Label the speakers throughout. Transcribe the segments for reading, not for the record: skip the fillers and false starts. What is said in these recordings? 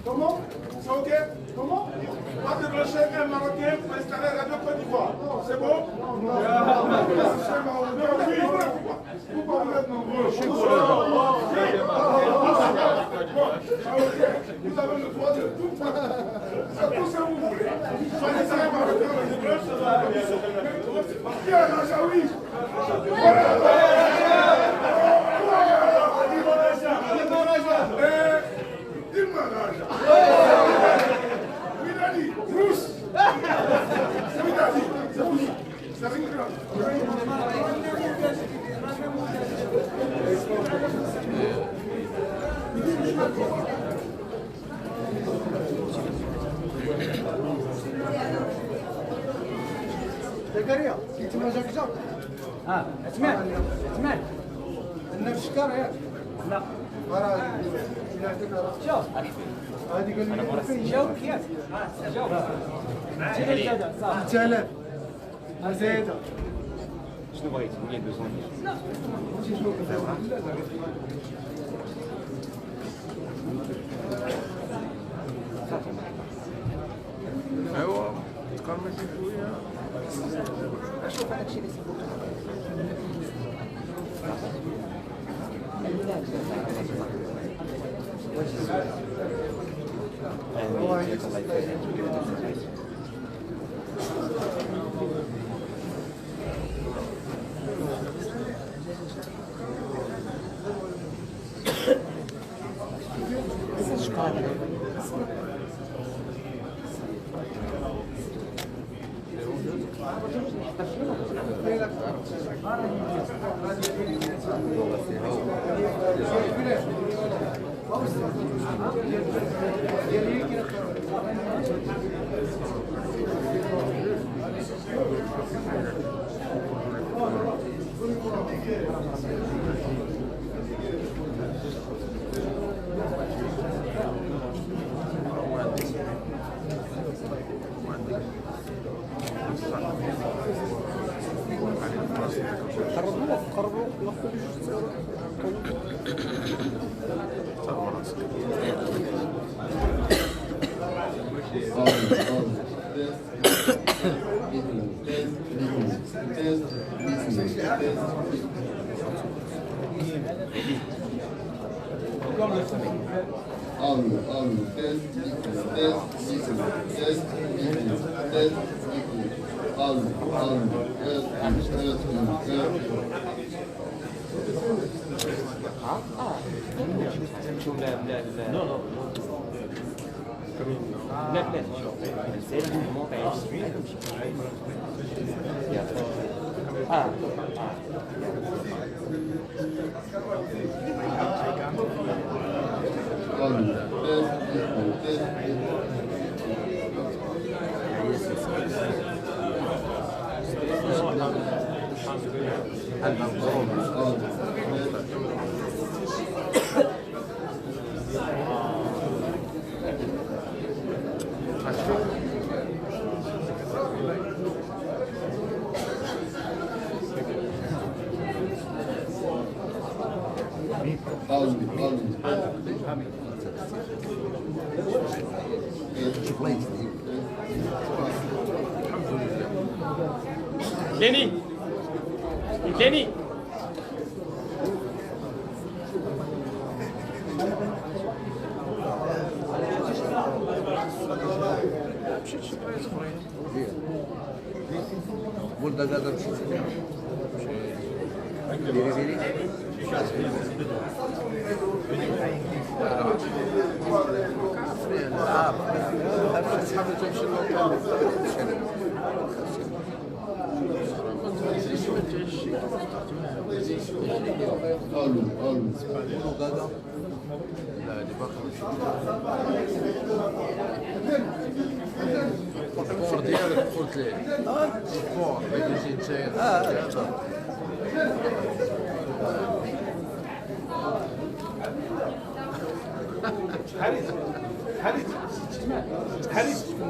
Speaker 1: Comment? C'est ok? Comment? On va déclencher un Marocain pour installer Radio Côte d'Ivoire. C'est bon? Pourquoi vous êtes nombreux? Vous avez le droit de tout faire. C'est tout ce que vous voulez. Soyez un Marocain, on déclenche. Qui est Rajaoui? Dis-moi Raja. Oui, Dani, Bruce. Oui, Dani, c'est vous. C'est rigolo.
Speaker 2: زكريا كنت ما جاك جاك
Speaker 3: اسمع
Speaker 2: النفس شكار ياك
Speaker 3: لا
Speaker 2: شوف هذه قال لي
Speaker 3: جاوب كيف جاوب
Speaker 2: 3000 زايده
Speaker 4: شنو بغيت؟ 1200
Speaker 5: ايوا تقرمش شويه
Speaker 3: شوف هذا الشيء اللي
Speaker 4: شوف لا لا لا لا لا شوف السيل مو بعيش ليني ليني
Speaker 5: ولد هذا مشي ديري ديري الباسبور ديالك قلت ليه الباسبور باش تجي نتايا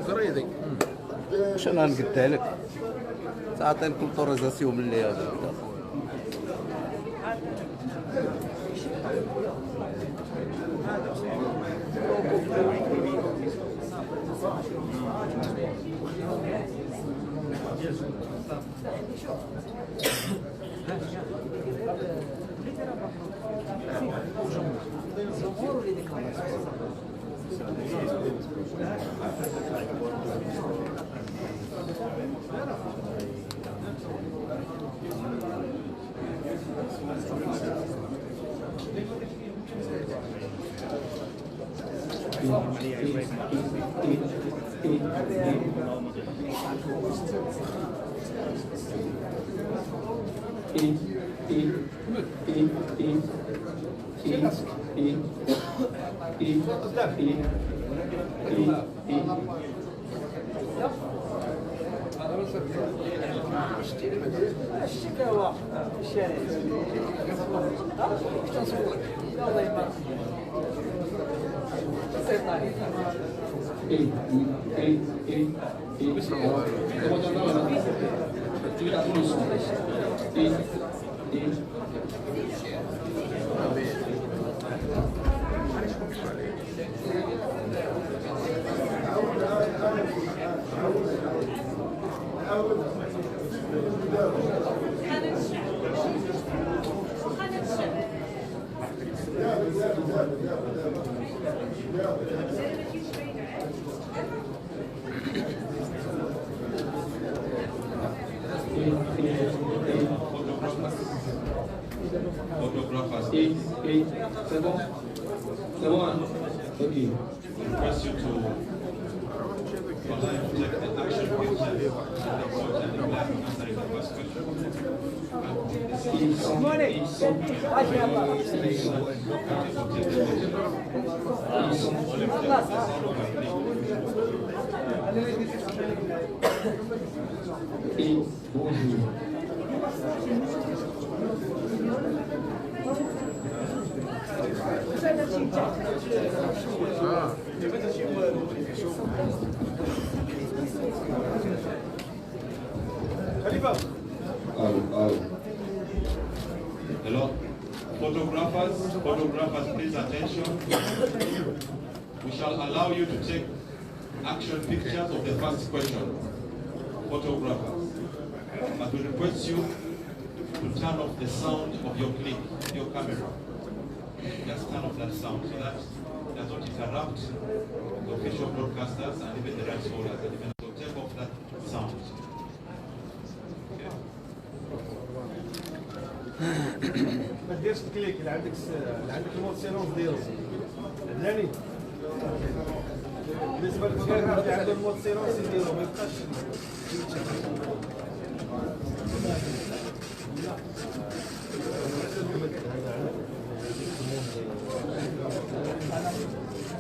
Speaker 5: قريدي
Speaker 6: واش انا نقدها لك تعطي لك الطوريزاسيون من اللي هذا
Speaker 3: الشكاوى الشارع الله يبارك
Speaker 7: C'est bon? C'est bon, hein? Ok. Request you to take the action.
Speaker 8: Hello, photographers, please attention. We shall allow you to take action pictures of the first question. Photographers, but we request you to turn off the sound of your clip, your camera. Just turn off that sound so that does not interrupt the official broadcasters and even the rights holders. So take off that sound.
Speaker 1: ما تديرش الكليك اللي عندك المود سيلونس ديالو عدناني بالنسبه للفوتوغراف اللي عنده المود سيلونس ديالو ما يبقاش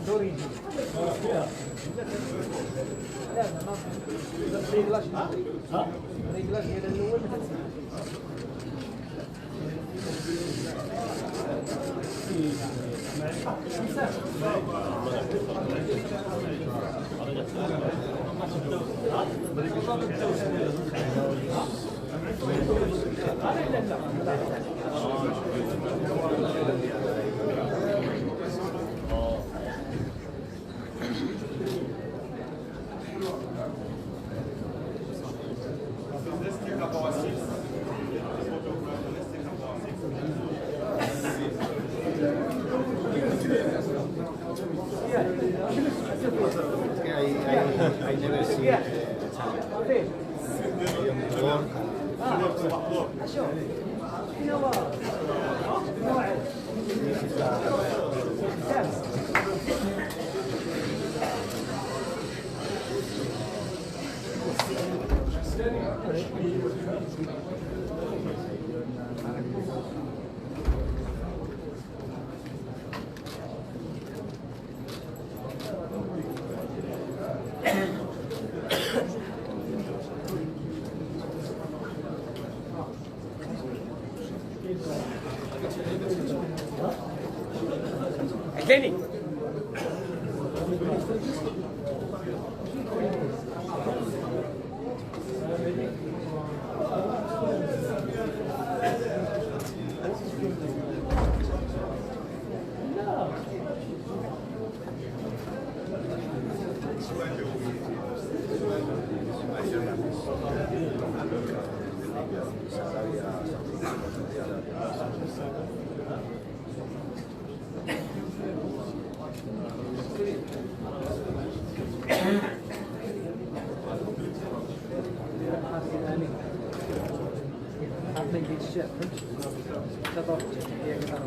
Speaker 3: دوري لا ما ريغلاج ريغلاج ديال الاول ما
Speaker 8: Let's take up our seats. Let's take up our
Speaker 2: I never see
Speaker 4: Lenny.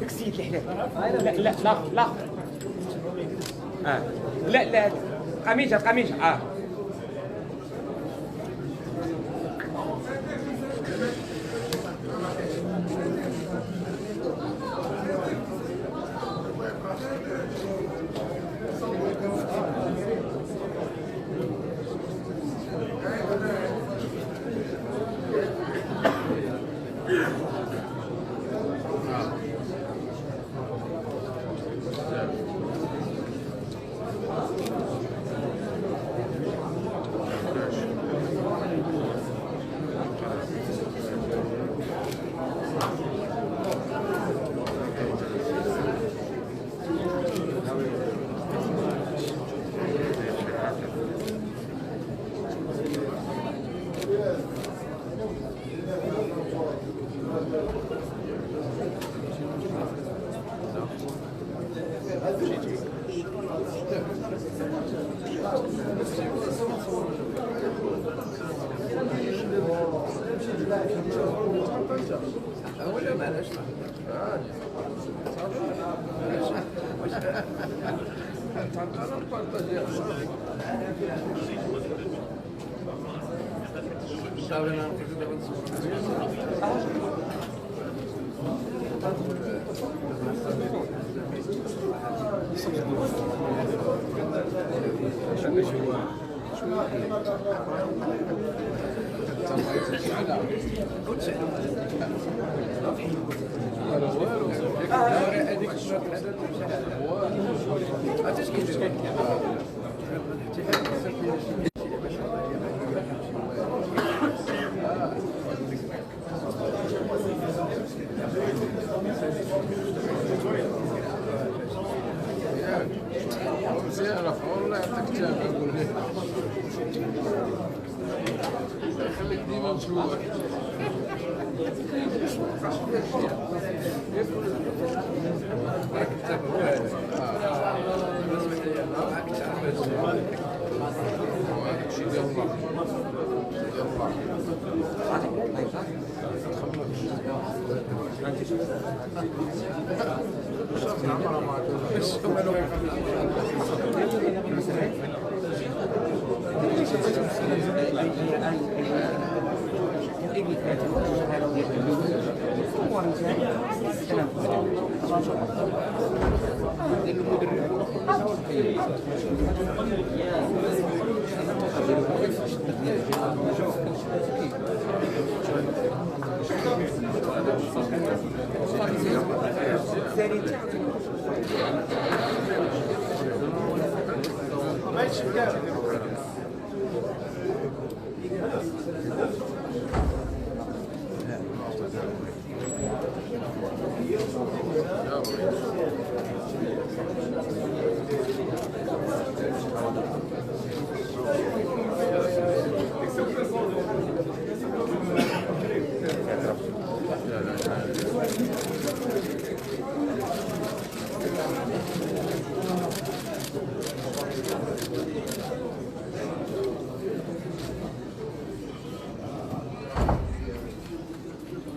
Speaker 4: اكسيد الحلال لا لا لا لا لا لا قميجة
Speaker 5: ولا معلش مزيان والله يعطيك العافيه نقول لك خليك ديما مشوق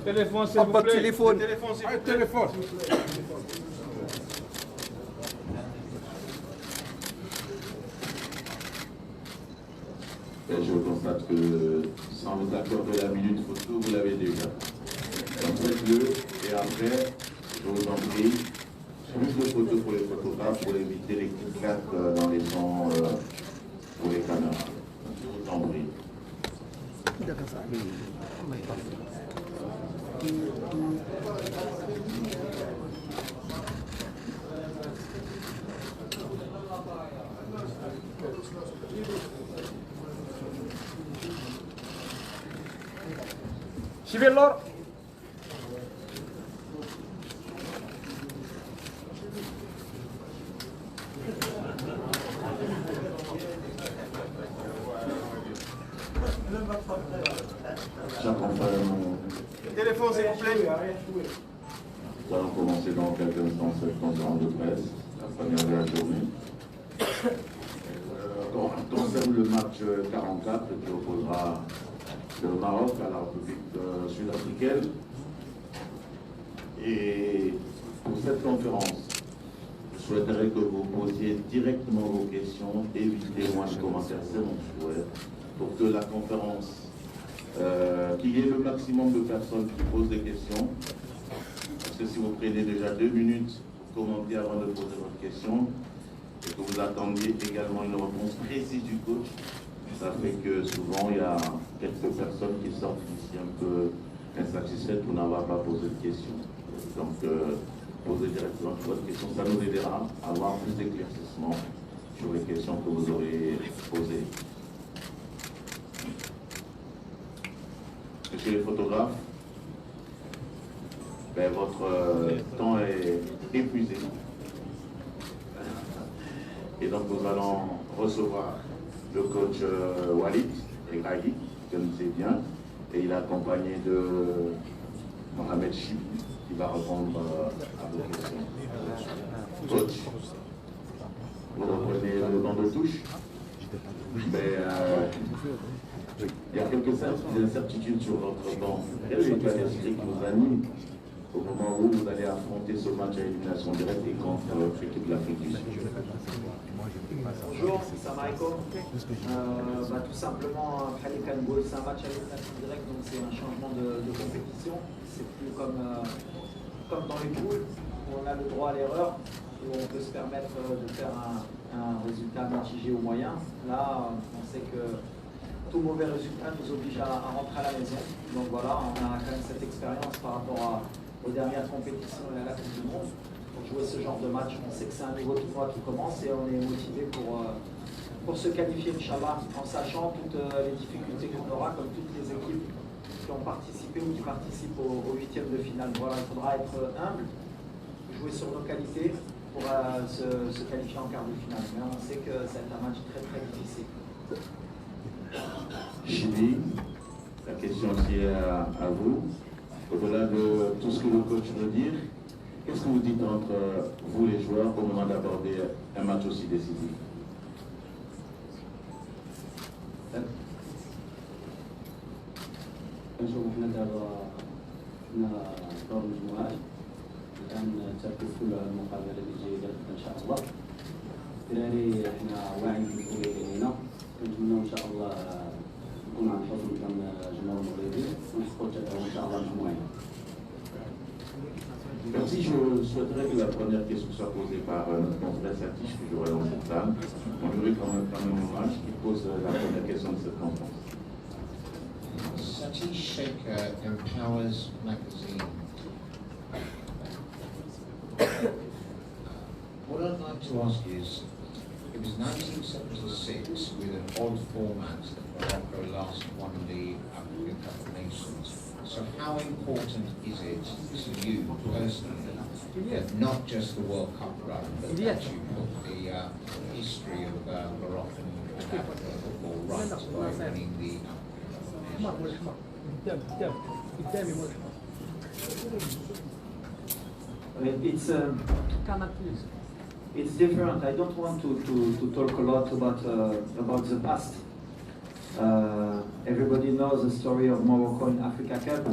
Speaker 1: Téléphone, s'il vous
Speaker 6: Pas de
Speaker 1: plaît.
Speaker 6: téléphone.
Speaker 1: Téléphone, s'il vous plaît.
Speaker 5: téléphone
Speaker 9: Et je constate que sans vous accorder la minute photo, vous l'avez déjà. Donc faites-le et après, je vous en prie, plus de photos pour les photographes pour éviter les clics dans les sons pour les caméras. Je vous en prie.
Speaker 4: شبيه اللور
Speaker 9: J'accompagne.
Speaker 1: Téléphone, s'il vous plaît.
Speaker 9: Nous allons commencer dans quelques instants cette conférence de presse, la première de la journée. Concerne le match 44 qui opposera le Maroc à la République sud-africaine. Et pour cette conférence, je souhaiterais que vous posiez directement vos questions, évitez moins de commentaires, c'est mon souhait, pour que la conférence, qu'il y ait le maximum de personnes qui posent des questions. Parce que si vous prenez déjà 2 minutes pour commenter avant de poser votre question, et que vous attendiez également une réponse précise du coach, ça fait que souvent il y a quelques personnes qui sortent ici un peu insatisfaites pour n'avoir pas posé de questions. Donc, posez directement votre question, ça nous aidera à avoir plus d'éclaircissement sur les questions que vous aurez posées. Monsieur les photographes, ben, votre temps est épuisé. Et donc nous allons recevoir le coach Walid Egrahi, que vous connaissez bien, et il est accompagné de Mohamed Chibi, qui va répondre à vos questions. Coach, vous reprenez le banc de touche. Il y a quelques incertitudes sur votre banc. Quel est l'état d'esprit qui vous anime au moment où vous allez affronter ce match à élimination directe et contre l'équipe de l'Afrique du Sud?
Speaker 10: Bonjour, salam alaikum. Tout simplement, c'est un match à élimination directe, donc c'est un changement de compétition. C'est plus comme comme dans les poules, où on a le droit à l'erreur, où on peut se permettre de faire un résultat mitigé ou moyen. Là, on sait que tout mauvais résultat nous oblige à rentrer à la maison. Donc voilà, on a quand même cette expérience par rapport aux dernières compétitions et à la Coupe du Monde. Pour jouer ce genre de match, on sait que c'est un nouveau tournoi qui commence et on est motivé pour se qualifier, Inch'Allah, en sachant toutes les difficultés qu'on aura, comme toutes les équipes qui ont participé ou qui participent au huitième de finale. Voilà, il faudra être humble, jouer sur nos qualités pour se qualifier en quart de finale. Mais on sait que ça va être un match très très difficile.
Speaker 9: Chili, la question aussi est à vous. Au-delà de tout ce que le coach veut dire, qu'est-ce que vous dites entre vous les joueurs au moment d'aborder un match aussi décisif?
Speaker 11: نشوف احنا دابا حنا دور المجموعات الان التركيز كله على المقابله اللي جايه غدا ان شاء الله. الدراري حنا واعيين بالمسؤوليه هنا كنتمنوا ان شاء الله نكون عن حسن ظن الجمهور المغربي ونحققوا التأهل ان شاء الله مجموعين.
Speaker 9: Merci, je souhaiterais que la première question soit posée par notre confrère Satish, que je vois dans cette salle. On voudrait quand même hommage qui pose la première question de cette conférence.
Speaker 12: Satish Shaker, Empowers Magazine. What I'd like to ask is, it was 1976 with an odd format that Morocco last won the African Cup of Nations. So how important is it to you personally that not just the World Cup run, but that you put the history of Moroccan and African football right by winning the
Speaker 10: It's different. I don't want to talk a lot about the past. Everybody knows the story of Morocco in Africa Cup.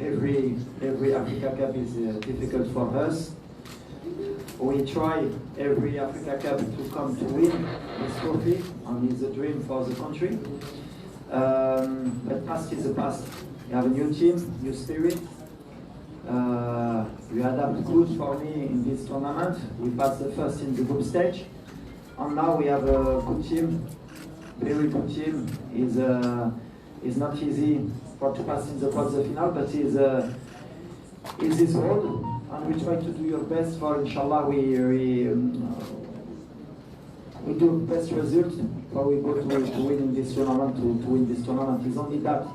Speaker 10: Every Africa Cup is difficult for us. We try every Africa Cup to come to win this trophy, and it's a dream for the country. But past is the past. You have a new team, new spirit. You adapt good for me in this tournament. We passed the first in the group stage, and now we have a good team. Very good team. It's not easy to pass in the quarter-final, but it's this road, and we try to do your best for, inshallah, we do best result, but we go to win in this tournament, to win this tournament. It's only that.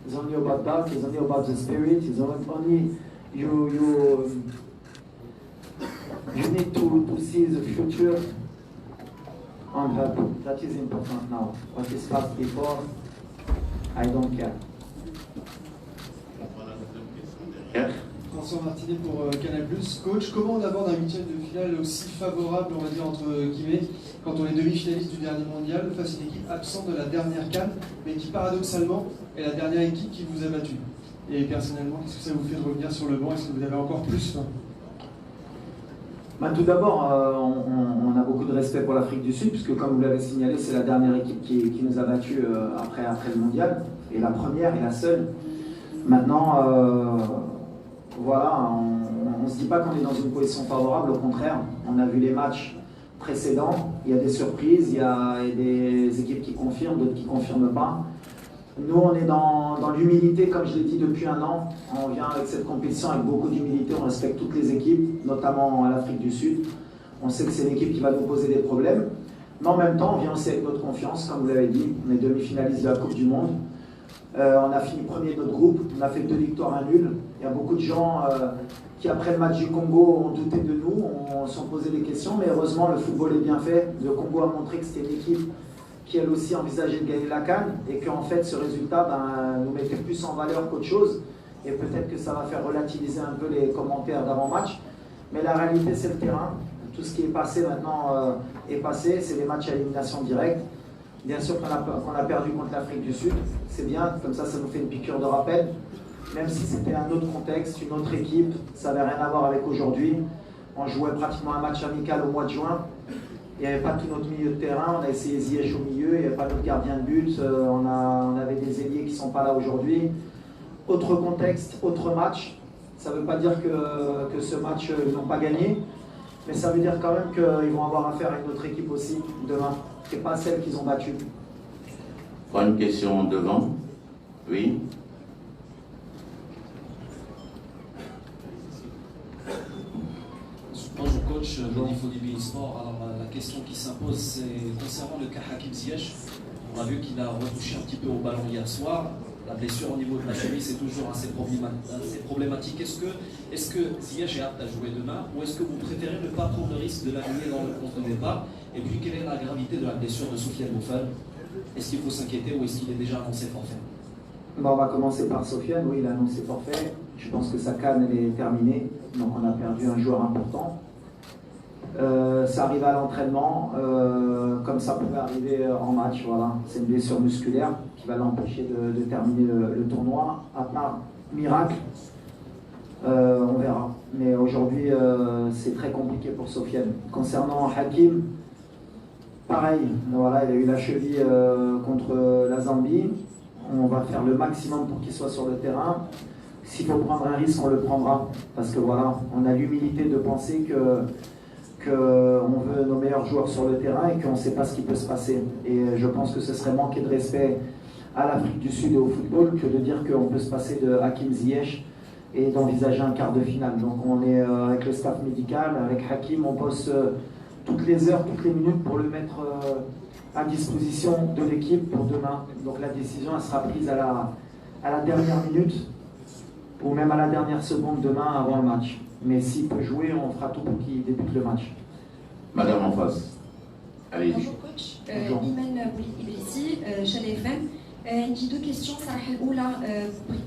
Speaker 10: It's only about that. It's only about the spirit. It's only you need to see the future on her. That is important now. What is past before, I don't care.
Speaker 13: François Martinet pour Canal+. Coach, comment on aborde un huitième de finale aussi favorable, on va dire entre guillemets, quand on est demi-finaliste du dernier mondial face à une équipe absente de la dernière CAN, mais qui paradoxalement est la dernière équipe qui vous a battu? Et personnellement, qu'est-ce que ça vous fait de revenir sur le banc? Est-ce que vous avez encore plus faim?
Speaker 10: Tout d'abord, on a beaucoup de respect pour l'Afrique du Sud, puisque comme vous l'avez signalé, c'est la dernière équipe qui nous a battus après le mondial, et la première et la seule. Maintenant, voilà, on ne se dit pas qu'on est dans une position favorable, au contraire, on a vu les matchs précédents, il y a des surprises, il y a des équipes qui confirment, d'autres qui ne confirment pas. Nous, on est dans l'humilité, comme je l'ai dit depuis un an. On vient avec cette compétition avec beaucoup d'humilité, on respecte toutes les équipes, notamment l'Afrique du Sud. On sait que c'est une équipe qui va nous poser des problèmes. Mais en même temps, on vient aussi avec notre confiance, comme vous l'avez dit. On est demi-finaliste de la Coupe du Monde. On a fini premier de notre groupe, on a fait 2 victoires, 1 nul. Il y a beaucoup de gens qui, après le match du Congo, ont douté de nous, ont se sont posé des questions. Mais heureusement, le football est bien fait. Le Congo a montré que c'était une équipe qui elle aussi envisageait de gagner la CAN et qu'en fait ce résultat nous mettait plus en valeur qu'autre chose et peut-être que ça va faire relativiser un peu les commentaires d'avant-match, mais la réalité c'est le terrain. Tout ce qui est passé maintenant est passé, c'est des matchs à élimination directe. Bien sûr qu'on a perdu contre l'Afrique du Sud, c'est bien, comme ça nous fait une piqûre de rappel, même si c'était un autre contexte, une autre équipe, ça n'avait rien à voir avec aujourd'hui. On jouait pratiquement un match amical au mois de juin. Il n'y avait pas tout notre milieu de terrain, on a essayé Ziyech au milieu, il n'y avait pas notre gardien de but, on avait des ailiers qui ne sont pas là aujourd'hui. Autre contexte, autre match, Ça ne veut pas dire que ce match, ils n'ont pas gagné, mais ça veut dire quand même qu'ils vont avoir affaire à une autre équipe aussi demain, et pas celle qu'ils ont battue.
Speaker 9: Une question devant. Oui.
Speaker 14: Bonjour coach, Lodi Fodibi Sport. Alors la question qui s'impose, c'est concernant le cas Hakim Ziyech. On a vu qu'il a retouché un petit peu au ballon hier soir. La blessure au niveau de la cheville, c'est toujours assez problématique. Est-ce que Ziyech est apte à jouer demain, ou est-ce que vous préférez ne pas prendre le risque de l'aligner dans le compte de départ? Et puis, quelle est la gravité de la blessure de Soufiane Boufal? Est-ce qu'il faut s'inquiéter ou est-ce qu'il est déjà annoncé forfait?
Speaker 10: On va commencer par Sofiane. Oui, il a annoncé forfait. Je pense que sa canne elle est terminée. Donc on a perdu un joueur important. Ça arrive à l'entraînement, comme ça pouvait arriver en match. Voilà. C'est une blessure musculaire qui va l'empêcher de terminer le tournoi. À part miracle, on verra. Mais aujourd'hui, c'est très compliqué pour Sofiane. Concernant Hakim, pareil. Voilà, il a eu la cheville contre la Zambie. On va faire le maximum pour qu'il soit sur le terrain. S'il faut prendre un risque, on le prendra. Parce que voilà, on a l'humilité de penser qu'on veut nos meilleurs joueurs sur le terrain et qu'on ne sait pas ce qui peut se passer. Et je pense que ce serait manquer de respect à l'Afrique du Sud et au football que de dire qu'on peut se passer de Hakim Ziyech et d'envisager un quart de finale. Donc on est avec le staff médical, avec Hakim, on bosse toutes les heures, toutes les minutes pour le mettre à disposition de l'équipe pour demain. Donc la décision elle sera prise à la dernière minute ou même à la dernière seconde demain avant le match. Mais s'il peut jouer, on fera tout pour qu'il débute le match.
Speaker 9: Madame en face. Allez-y.
Speaker 15: Bonjour coach, Iman Iblisi, Chad FM. عندي دو كيستيون صراحه الاولى بغيت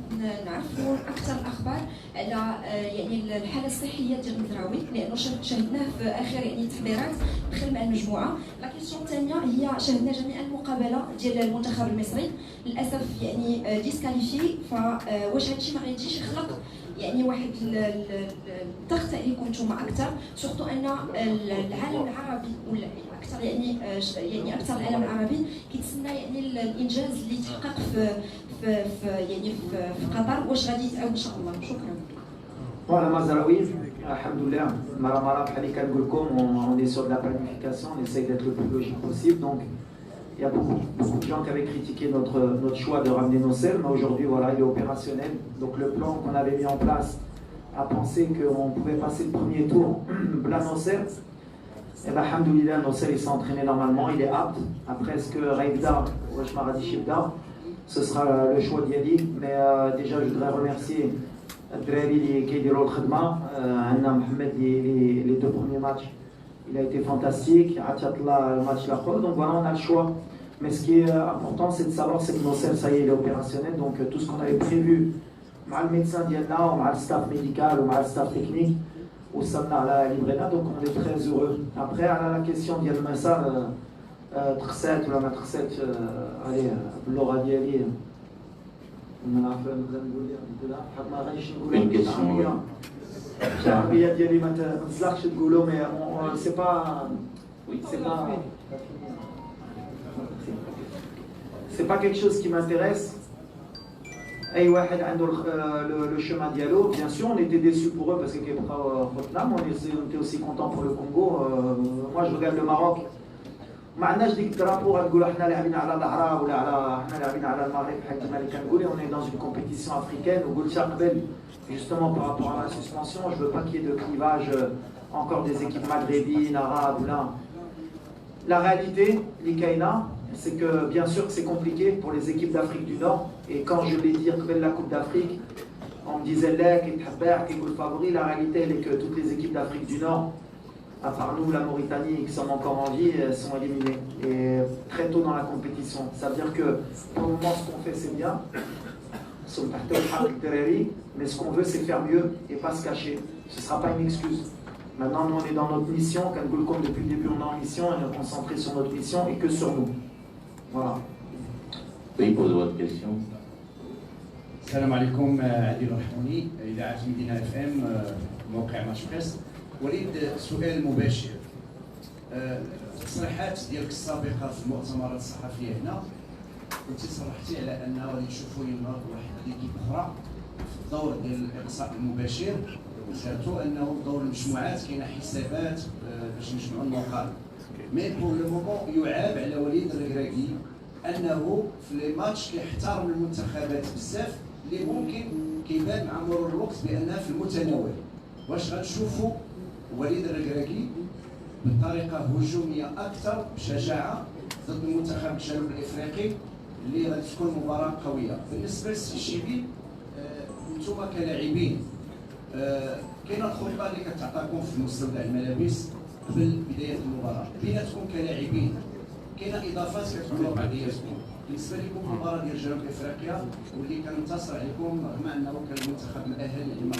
Speaker 15: نعرفوا اكثر الاخبار على يعني الحاله الصحيه ديال مزراوي لانه شاهدناه في اخر يعني التحضيرات دخل مع المجموعه. لا كيستيون الثانيه هي شاهدنا جميعا المقابله ديال المنتخب المصري للاسف يعني ديسكاليفي فواش هادشي ما غاديش يخلق يعني واحد الضغط عليكم نتوما اكثر سورتو ان العالم العربي ولا اكثر يعني اكثر العالم العربي كيتسنى يعني الانجاز اللي تحقق في قطر واش غادي يتعاود ان شاء الله. شكرا.
Speaker 10: Voilà, Mazraoui, alhamdoulilah, Maramara, Khalikan Gulkom, on est sur de la planification, on essaye d'être le plus logique possible. Donc, il y a beaucoup de gens qui avaient critiqué notre choix de ramener Nosser, mais aujourd'hui, voilà, il est opérationnel. Donc, le plan qu'on avait mis en place a pensé qu'on pouvait passer le premier tour, Bla Nosser. Et bien, alhamdoulilah, Nosser, il s'est entraîné normalement, il est apte. Après, est-ce que Raïbda ou Ashmaradi Shibda, ce sera le choix d'Yali. Mais déjà, je voudrais remercier الدراري qui يديروا الخدمه. عندنا محمد les deux premiers matchs il a été fantastique. عطينا الماتش الاخر. Donc voilà, on a le choix. Mais ce qui est important, c'est de savoir c'est que Nosser, ça y est, il est opérationnel. Donc tout ce qu'on avait prévu مع الميدسان ديالنا ومع الستاف ميديكال ومع الستاف تكنيك وصلنا على ليبرينا. Donc on est très heureux. Après على la question ديال المسار تخسات ولا ما تخساتش عليه باللغه ديالي ما نعرف نقدر نقول لك حق ما غاديش نقولوا العربيه ديالي ما تزلقش تقولوا مي سي با c'est pas quelque chose qui m'intéresse. اي واحد عنده le chemin dialogue. Bien sûr, on était déçus pour eux parce que on était aussi content pour le Congo. Moi je regarde le Maroc, ما عندناش ديك الدرابو غنقولوا حنا لاعبين على العراق ولا على حنا لاعبين على المغرب بحال كيما اللي كنقول. On est dans une compétition africaine وقلتها قبل justement par rapport à la suspension. Je veux pas qu'il y ait de clivage encore des équipes maghrébines, arabes ou là. La réalité, l'Ikaina, c'est que bien sûr que c'est compliqué pour les équipes d'Afrique du Nord. Et quand je l'ai dit après la Coupe d'Afrique, on me disait là qu'il est favori. La réalité, elle est que toutes les équipes d'Afrique du Nord, à part nous, la Mauritanie, qui sommes encore en vie, sont éliminées. Et très tôt dans la compétition. Ça veut dire que pour le moment, ce qu'on fait, c'est bien. Mais ce qu'on veut, c'est faire mieux et pas se cacher. Ce ne sera pas une excuse. Maintenant, nous, on est dans notre mission. Comme depuis le début, on est en mission. On est concentré sur notre mission et que sur nous. Voilà.
Speaker 9: Oui, posez votre question.
Speaker 16: السلام عليكم. عادل الرحموني، إذاعة مدينة اف ام، موقع ماتش بريس. وليد سؤال مباشر. التصريحات ديالك السابقه في المؤتمرات الصحفيه هنا كنتي صرحتي على ان غادي تشوفوا ينهض واحد ليكيب اخرى الدور ديال الاقصاء المباشر ذاته انه دور المجموعات كاينه حسابات باش نجمعوا النقاط. مي بور لو مومون يعاب على وليد الركراكي انه في لي ماتش كيحترم المنتخبات بزاف اللي ممكن كيبان مع مرور الوقت بانها في المتناول. واش غنشوفوا وليد الركراكي بطريقه هجوميه اكثر بشجاعه ضد المنتخب الجنوب الافريقي اللي غادي تكون مباراه قويه؟ بالنسبه للسي الشيبي انتم كلاعبين كاينه الخطه اللي كتعطاكم في مستودع الملابس قبل بدايه المباراه بيناتكم كلاعبين، كاينه اضافات كتكون بعضياتكم. بالنسبه لكم المباراه ديال جنوب افريقيا واللي كننتصر عليكم رغم انه كان المنتخب مؤهل اللي ما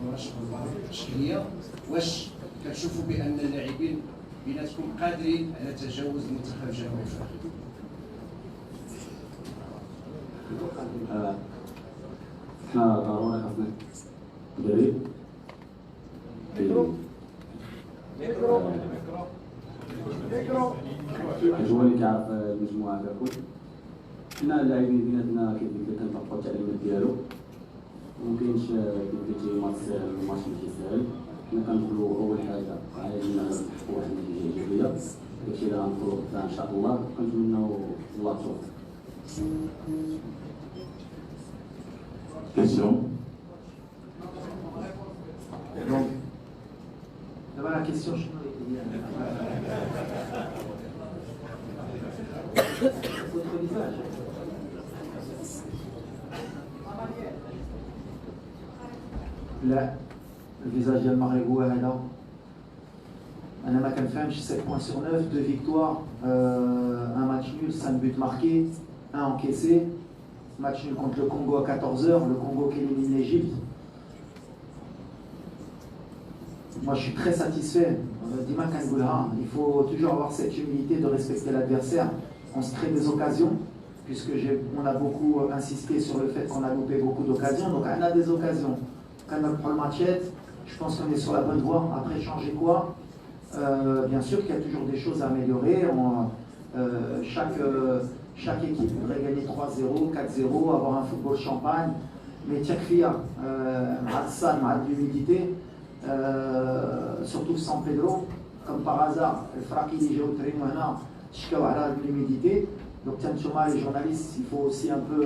Speaker 16: ضرورش المباراه التشكيليه، واش كتشوفوا بان اللاعبين بيناتكم قادرين على تجاوز المنتخب الجنوب افريقي؟
Speaker 11: احنا ضروري خاصنا ندير هو اللي كيعرف المجموعه ككل. حنا اللاعبين بيناتنا كيف قلت لك كنطبقوا التعليمات ديالو، ومكاينش كيف قلتي ماتش ماشي ساهل. حنا كندخلوا اول حاجه عايزين نحققوا واحد النتيجه ايجابيه، داكشي اللي غندخلوا قدام ان شاء الله، كنتمناو الله التوفيق.
Speaker 9: Question.
Speaker 10: Donc, d'abord la question. Votre visage. لا الفيزاج ديال المغرب هو هذا. انا ما كنفهمش 7 points sur 9, 2 victoires, un match nul, 5 buts marqués, 1 encaissé. Match nul contre le Congo à 14h, le Congo qui élimine l'Égypte. Moi je suis très satisfait. Dima Kangoulha, il faut toujours avoir cette humilité de respecter l'adversaire. On se crée des occasions, puisque on a beaucoup insisté sur le fait qu'on a loupé beaucoup d'occasions. Donc on a des occasions. Quand on prend le matchette, je pense qu'on est sur la bonne voie. Après changer quoi, bien sûr qu'il y a toujours des choses à améliorer. Chaque équipe voudrait gagner 3-0, 4-0, avoir un football champagne. Mais Tchakfia, Hassan, de l'humidité, surtout sans Pedro, comme par hasard, le Fraki, les Géotrimoana, Chikawara, de l'humidité. Donc, les journalistes, il faut aussi un peu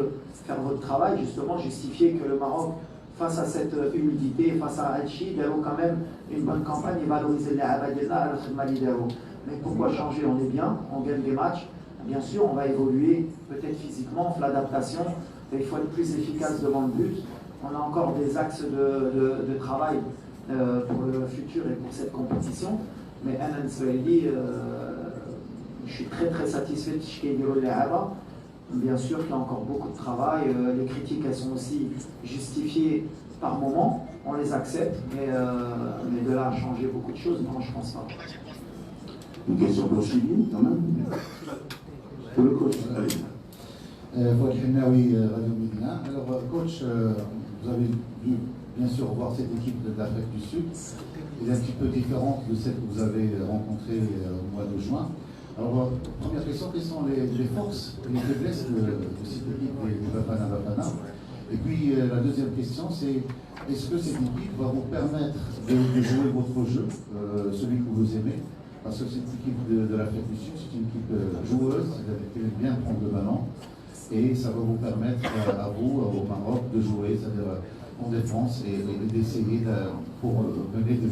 Speaker 10: faire votre travail, justement, justifier que le Maroc, face à cette humidité, face à Al-Chi, il y a quand même une bonne campagne et valoriser les Abadela à notre Malidao. Mais pourquoi changer? On est bien, on gagne des matchs. Bien sûr, on va évoluer, peut-être physiquement, on fait l'adaptation, mais il faut être plus efficace devant le but. On a encore des axes de travail pour le futur et pour cette compétition. Mais Anan Swaili, je suis très très satisfait de Chikayiro Lehaba. Bien sûr qu'il y a encore beaucoup de travail. Les critiques, elles sont aussi justifiées par moment. On les accepte, mais de là à changer beaucoup de choses, non, je ne pense pas.
Speaker 9: Une question pour Chili, quand même. Pour le coach, allez.
Speaker 17: Fouad Hennaoui, Radio Médina. Alors, coach, vous avez dû bien sûr voir cette équipe de l'Afrique du Sud. Elle est un petit peu différente de celle que vous avez rencontrée au mois de juin. Alors, première question, quelles sont les forces et les faiblesses de cette équipe des Bafana? Et puis, la deuxième question, c'est est-ce que cette équipe va vous permettre de jouer votre jeu, celui que vous aimez? Parce que cette équipe de l'Afrique du Sud, c'est une équipe joueuse, c'est-à-dire qu'elle aime bien prendre le ballon, et ça va vous permettre à vous, au Maroc, de jouer, c'est-à-dire en défense, et d'essayer pour mener des